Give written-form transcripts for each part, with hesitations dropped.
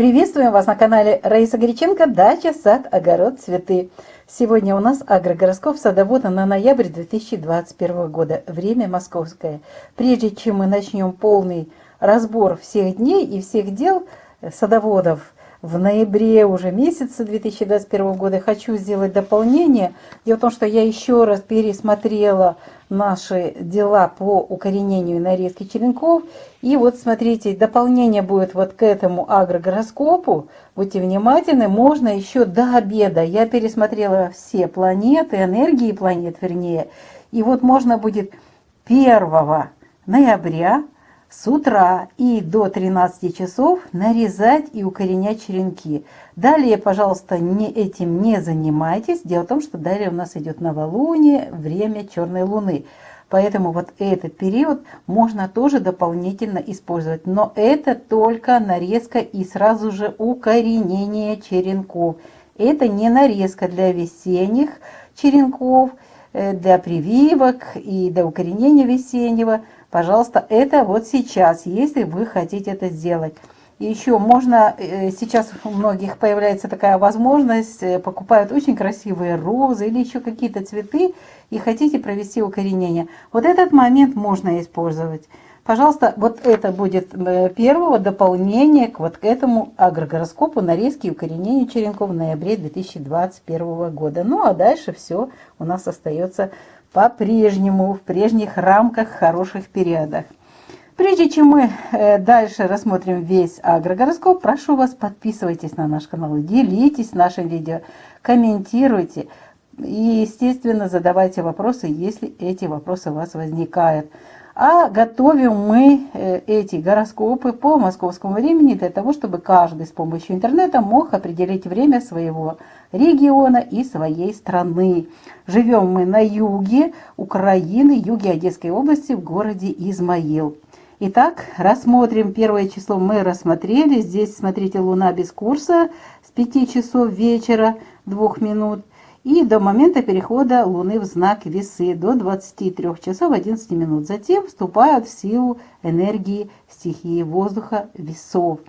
Приветствуем вас на канале Раиса Греченко «Дача, сад, огород, цветы». Сегодня у нас агрогороскоп садовода на ноябрь 2021 года. Время московское. Прежде чем мы начнем полный разбор всех дней и всех дел садоводов в ноябре уже месяце 2021 года, хочу сделать дополнение. Дело в том, что я еще раз пересмотрела наши дела по укоренению и нарезке черенков. И вот смотрите, дополнение будет вот к этому агрогороскопу. Будьте внимательны, можно еще до обеда. Я пересмотрела все планеты, энергии планет вернее. И вот можно будет 1 ноября с утра и до 13 часов нарезать и укоренять черенки. Далее, пожалуйста, этим не занимайтесь. Дело в том, что далее у нас идет новолуние, время черной луны. Поэтому вот этот период можно тоже дополнительно использовать. Но это только нарезка и сразу же укоренение черенков. Это не нарезка для весенних черенков, для прививок и для укоренения весеннего. Пожалуйста, это вот сейчас, если вы хотите это сделать. И еще можно, сейчас у многих появляется такая возможность, покупают очень красивые розы или еще какие-то цветы и хотите провести укоренение. Вот этот момент можно использовать. Пожалуйста, вот это будет первое дополнение к вот этому агрогороскопу нарезки и укоренения черенков в ноябре 2021 года. Ну а дальше все у нас остается по-прежнему, в прежних рамках, хороших периодах. Прежде чем мы дальше рассмотрим весь агрогороскоп, прошу вас, подписывайтесь на наш канал, делитесь нашим видео, комментируйте и, естественно, задавайте вопросы, если эти вопросы у вас возникают. А готовим мы эти гороскопы по московскому времени для того, чтобы каждый с помощью интернета мог определить время своего региона и своей страны. Живем мы на юге Украины, юге Одесской области, в городе Измаил. Итак, рассмотрим первое число, мы рассмотрели. Здесь, смотрите, Луна без курса с 5 часов вечера 2 минут. И до момента перехода Луны в знак Весы до 23 часов 11 минут. Затем вступают в силу энергии стихии воздуха Весов.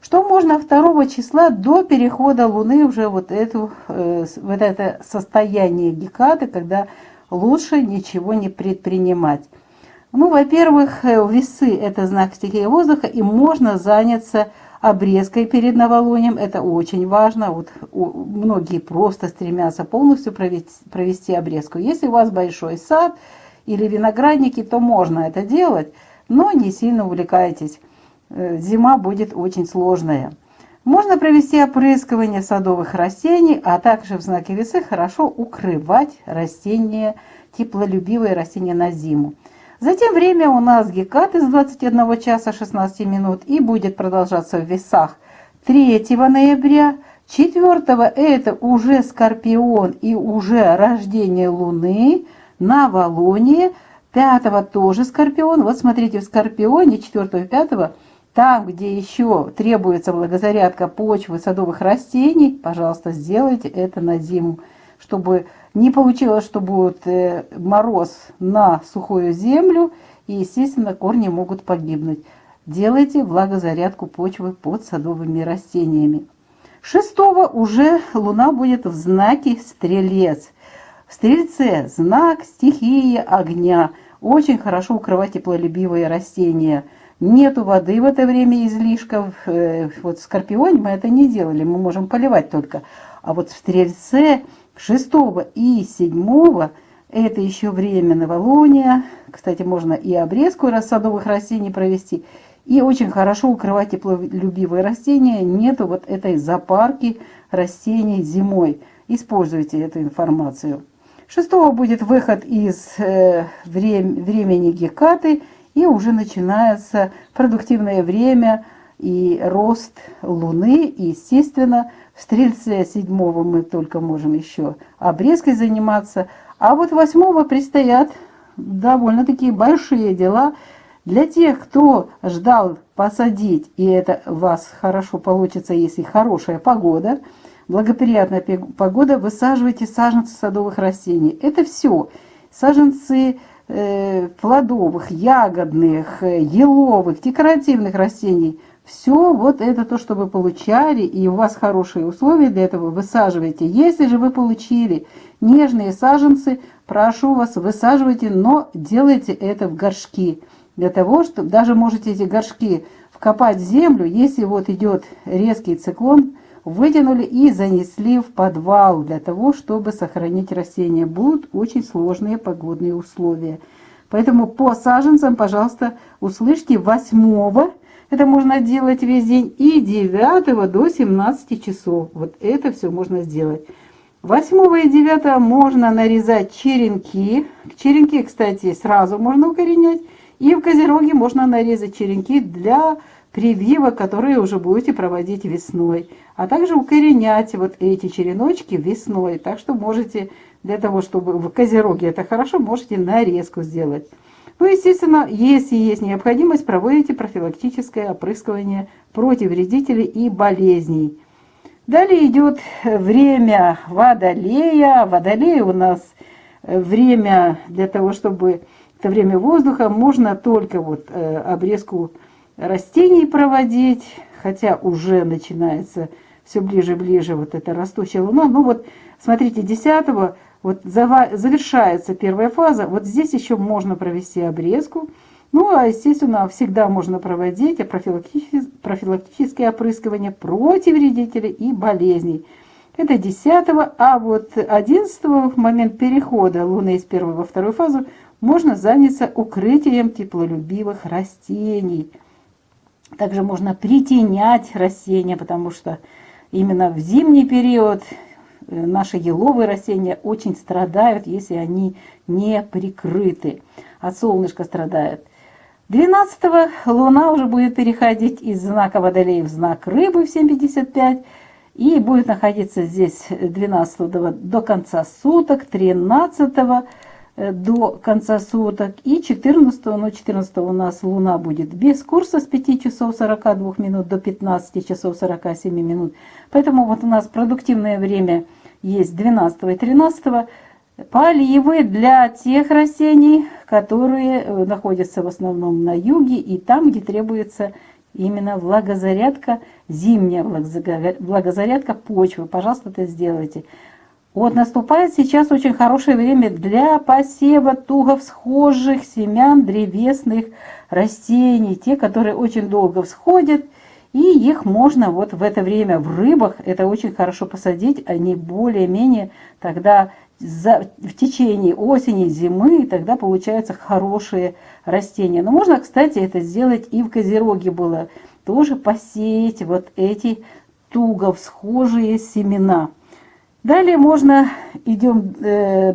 Что можно 2 числа до перехода Луны уже вот это состояние гекаты, когда лучше ничего не предпринимать? Ну, во-первых, Весы – это знак стихии воздуха, и можно заняться обрезкой перед новолунием. Это очень важно. Вот многие просто стремятся полностью провести обрезку. Если у вас большой сад или виноградники, то можно это делать, но не сильно увлекайтесь. Зима будет очень сложная. Можно провести опрыскивание садовых растений, а также в знаке Весы хорошо укрывать растения, теплолюбивые растения на зиму. Затем время у нас гекаты с 21 часа 16 минут и будет продолжаться в Весах 3 ноября. 4 это уже Скорпион и уже рождение Луны, новолуние. 5 тоже Скорпион. Вот смотрите, в Скорпионе 4 и 5, там, где еще требуется влагозарядка почвы, садовых растений, пожалуйста, сделайте это на зиму, чтобы не получилось, что будет мороз на сухую землю, и, естественно, корни могут погибнуть. Делайте влагозарядку почвы под садовыми растениями. 6 уже Луна будет в знаке Стрелец. В Стрельце знак стихии огня. Очень хорошо укрывать теплолюбивые растения. Нету воды в это время излишков. Вот в Скорпионе мы это не делали, мы можем поливать только. А вот в Стрельце 6 и 7 это еще время новолуния. Кстати, можно и обрезку садовых растений провести. И очень хорошо укрывать теплолюбивые растения. Нету вот этой запарки растений зимой. Используйте эту информацию. 6 будет выход из времени гекаты. И уже начинается продуктивное время и рост Луны. И, естественно, в Стрельце 7 мы только можем еще обрезкой заниматься. А вот 8 предстоят довольно-таки большие дела. Для тех, кто ждал посадить, и это у вас хорошо получится, если хорошая погода, благоприятная погода, высаживайте саженцы садовых растений. Это все. Саженцы плодовых, ягодных, еловых, декоративных растений Все вот это то, что вы получали, и у вас хорошие условия для этого, высаживайте. Если же вы получили нежные саженцы, прошу вас, высаживайте, но делайте это в горшки. Для того, чтобы даже можете эти горшки вкопать в землю, если вот идет резкий циклон, вытянули и занесли в подвал, для того, чтобы сохранить растения. Будут очень сложные погодные условия. Поэтому по саженцам, пожалуйста, услышьте 8-го, это можно делать весь день, и 9 до 17 часов. Вот это все можно сделать. 8 и 9 можно нарезать черенки. Черенки, кстати, сразу можно укоренять. И в козероге можно нарезать черенки для прививок, которые уже будете проводить весной. А также укоренять вот эти череночки весной. Так что можете, для того, чтобы в козероге это хорошо, можете нарезку сделать. Ну, естественно, если есть необходимость, проводите профилактическое опрыскивание против вредителей и болезней. Далее идет время Водолея. Водолей у нас время для того, чтобы это время воздуха, можно только вот обрезку растений проводить, хотя уже начинается все ближе и ближе вот эта растущая луна. Ну вот, смотрите, 10-го вот завершается первая фаза, вот здесь еще можно провести обрезку. Ну, а, естественно, всегда можно проводить профилактические опрыскивания против вредителей и болезней. Это 10-го, а вот 11-го, в момент перехода Луны из первой во вторую фазу, можно заняться укрытием теплолюбивых растений. Также можно притенять растения, потому что именно в зимний период наши еловые растения очень страдают, если они не прикрыты. От солнышка страдают. 12-го Луна уже будет переходить из знака Водолея в знак Рыбы в 7:55. И будет находиться здесь 12-го до конца суток, 13-го до конца суток и 14-го. Но 14-го у нас Луна будет без курса с 5 часов 42 минут до 15 часов 47 минут. Поэтому вот у нас продуктивное время есть 12 и 13. Поливы для тех растений, которые находятся в основном на юге и там, где требуется именно влагозарядка, зимняя влагозарядка почвы. Пожалуйста, это сделайте. Вот наступает сейчас очень хорошее время для посева туго всхожих семян древесных растений. Те, которые очень долго всходят, и их можно вот в это время в рыбах, это очень хорошо посадить, они более-менее тогда в течение осени, зимы, тогда получаются хорошие растения. Но можно, кстати, это сделать и в Козероге было. Тоже посеять вот эти туго всхожие семена. Далее можно, идем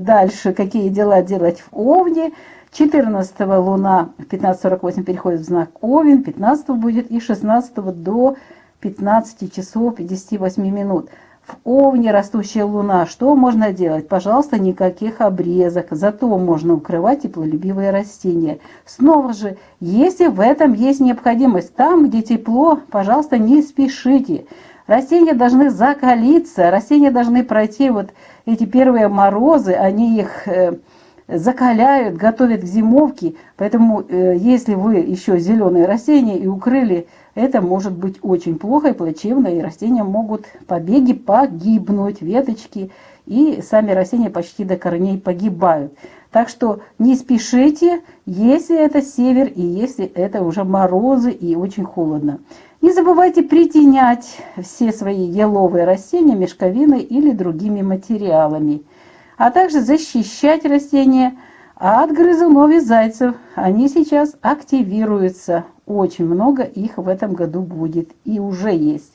дальше, какие дела делать в Овне. 14-го Луна в 15:48 переходит в знак Овен, 15-го будет и 16-го до 15 часов 58 минут. В Овне растущая Луна. Что можно делать? Пожалуйста, никаких обрезок. Зато можно укрывать теплолюбивые растения. Снова же, если в этом есть необходимость, там, где тепло, пожалуйста, не спешите. Растения должны закалиться, растения должны пройти вот эти первые морозы, они их закаляют, готовят к зимовке. Поэтому, если вы еще зеленые растения и укрыли, это может быть очень плохо и плачевно, и растения могут, побеги погибнуть, веточки, и сами растения почти до корней погибают. Так что не спешите, если это север и если это уже морозы и очень холодно. Не забывайте притенять все свои еловые растения мешковиной или другими материалами, а также защищать растения от грызунов и зайцев. Они сейчас активируются. Очень много их в этом году будет и уже есть.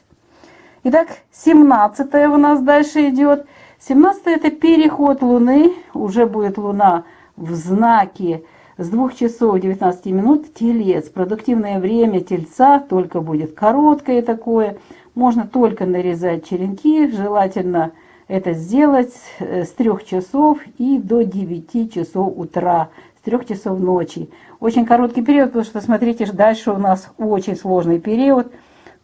Итак, 17 у нас дальше идет. 17 это переход Луны. Уже будет Луна в знаке с 2 часов 19 минут Телец. Продуктивное время Тельца только будет короткое такое. Можно только нарезать черенки. Желательно это сделать с 3 часов и до 9 часов утра, с 3 часов ночи. Очень короткий период, потому что, смотрите, дальше у нас очень сложный период.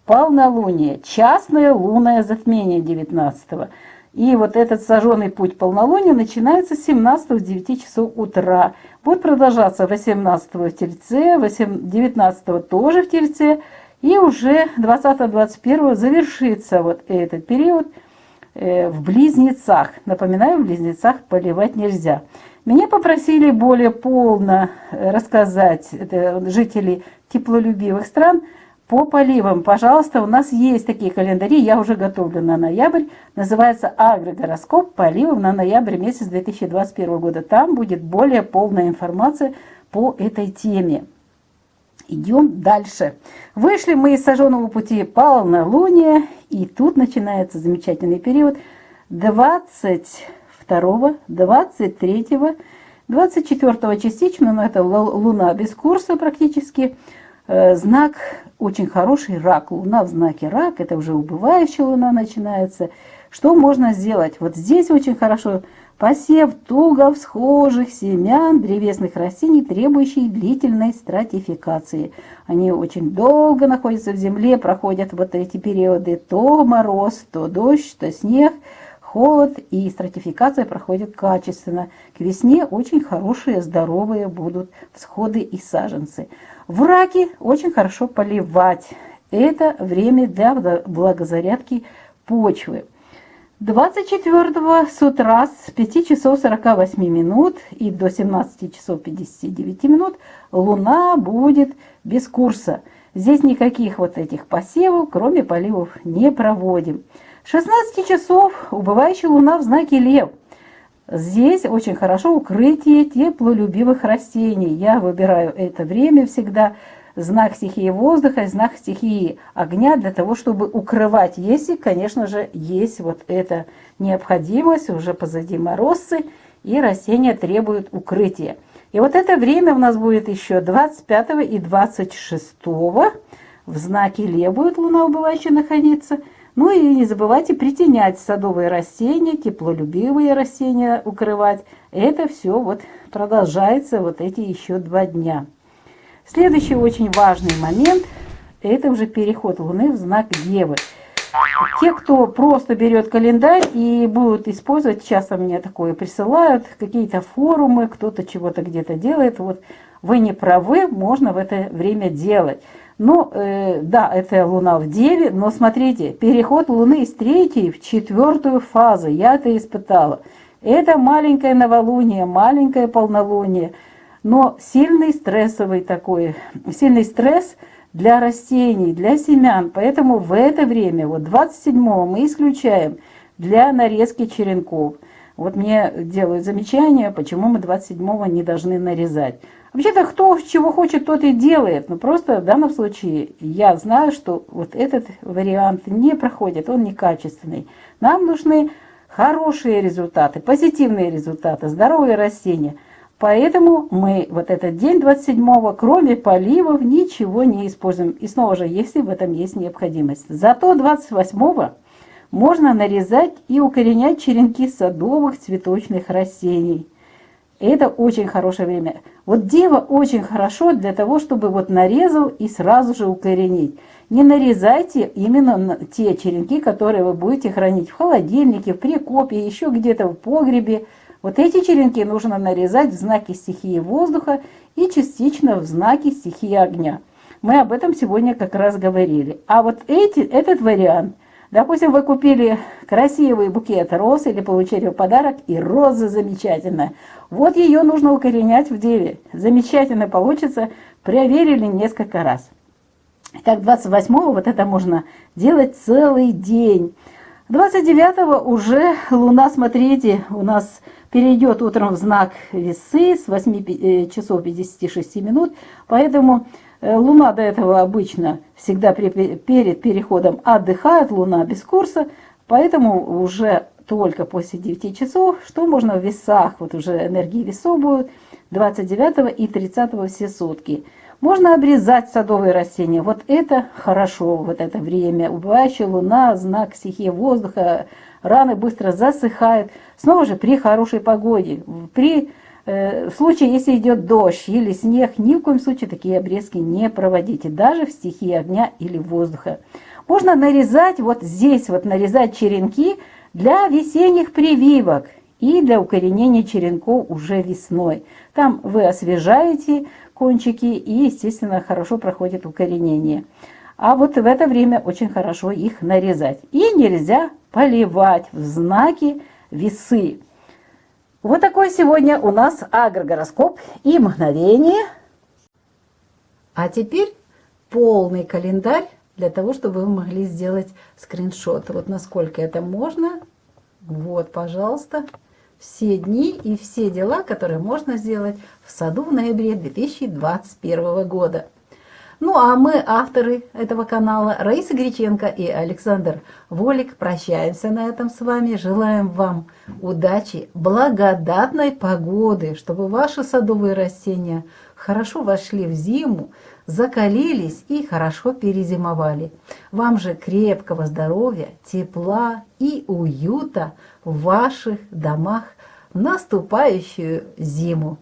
Полнолуние, частное лунное затмение 19-го. И вот этот сожженный путь полнолуния начинается с 17 с 9 часов утра. Будет продолжаться 18 в Тельце, 19 тоже в Тельце. И уже 20-21 завершится вот этот период в Близнецах. Напоминаю, в Близнецах поливать нельзя. Меня попросили более полно рассказать жители теплолюбивых стран по поливам. Пожалуйста, у нас есть такие календари, я уже готовлю на ноябрь. Называется «Агрогороскоп поливов на ноябрь месяц 2021 года». Там будет более полная информация по этой теме. Идем дальше. Вышли мы из сожженного пути полнолуния, и тут начинается замечательный период 22, 23, 24 частично, но это луна без курса практически. Знак очень хороший, рак. Луна в знаке рак, это уже убывающая луна начинается. Что можно сделать? Вот здесь очень хорошо посев туго всхожих семян древесных растений, требующих длительной стратификации. Они очень долго находятся в земле, проходят вот эти периоды то мороз, то дождь, то снег, холод, и стратификация проходит качественно. К весне очень хорошие, здоровые будут всходы и саженцы. В раке очень хорошо поливать. Это время для влагозарядки почвы. 24 с утра с 5 часов 48 минут и до 17 часов 59 минут луна будет без курса. Здесь никаких вот этих посевов, кроме поливов, не проводим. 16 часов убывающая луна в знаке Лев. Здесь очень хорошо укрытие теплолюбивых растений. Я выбираю это время всегда. Знак стихии воздуха, знак стихии огня для того, чтобы укрывать, если, конечно же, есть вот эта необходимость, уже позади морозцы, и растения требуют укрытия. И вот это время у нас будет еще 25 и 26 в знаке Лев будет луна убывающая находиться. Ну и не забывайте притенять садовые растения, теплолюбивые растения укрывать. Это все вот продолжается вот эти еще 2 дня. Следующий очень важный момент – это уже переход Луны в знак Девы. Те, кто просто берет календарь и будут использовать, часто мне такое присылают, какие-то форумы, кто-то чего-то где-то делает. Вот вы не правы, можно в это время делать. Но, да, это Луна в Деве, но смотрите, переход Луны из 3 в 4 фазу, я это испытала. Это маленькое новолуние, маленькое полнолуние. Но сильный стрессовый такой, сильный стресс для растений, для семян. Поэтому в это время, вот 27-го мы исключаем для нарезки черенков. Вот мне делают замечания, почему мы 27-го не должны нарезать. Вообще-то кто чего хочет, тот и делает. Но просто в данном случае я знаю, что вот этот вариант не проходит, он некачественный. Нам нужны хорошие результаты, позитивные результаты, здоровые растения. Поэтому мы вот этот день 27-го, кроме поливов, ничего не используем. И снова же, если в этом есть необходимость. Зато 28-го можно нарезать и укоренять черенки садовых цветочных растений. Это очень хорошее время. Вот Дева очень хорошо для того, чтобы вот нарезал и сразу же укоренить. Не нарезайте именно те черенки, которые вы будете хранить в холодильнике, в прикопе, еще где-то в погребе. Вот эти черенки нужно нарезать в знаке стихии воздуха и частично в знаке стихии огня. Мы об этом сегодня как раз говорили. А вот этот вариант, допустим, вы купили красивый букет роз или получили в подарок, и роза замечательная. Вот ее нужно укоренять в Деве. Замечательно получится, проверили несколько раз. Так, 28-го вот это можно делать целый день. 29-го уже Луна, смотрите, у нас перейдет утром в знак Весы с 8 часов 56 минут, поэтому Луна до этого обычно всегда перед переходом отдыхает, Луна без курса, поэтому уже только после 9 часов, что можно в весах, вот уже энергии весов будут 29 и 30 все сутки. Можно обрезать садовые растения, вот это хорошо, вот это время. Убывающая луна, знак стихии воздуха, раны быстро засыхают. Снова же при хорошей погоде, в случае, если идет дождь или снег, ни в коем случае такие обрезки не проводите, даже в стихии огня или воздуха. Можно нарезать, вот здесь вот нарезать черенки для весенних прививок и для укоренения черенков уже весной. Там вы освежаете кончики и, естественно, хорошо проходит укоренение. А вот в это время очень хорошо их нарезать. И нельзя поливать в знаки весы. Вот такой сегодня у нас агрогороскоп и мгновение. А теперь полный календарь для того, чтобы вы могли сделать скриншот. Вот насколько это можно. Вот, пожалуйста, все дни и все дела, которые можно сделать в саду в ноябре 2021 года. Ну а мы, авторы этого канала, Раиса Греченко и Александр Волик, прощаемся на этом с вами. Желаем вам удачи, благодатной погоды, чтобы ваши садовые растения хорошо вошли в зиму, закалились и хорошо перезимовали. Вам же крепкого здоровья, тепла и уюта в ваших домах в наступающую зиму.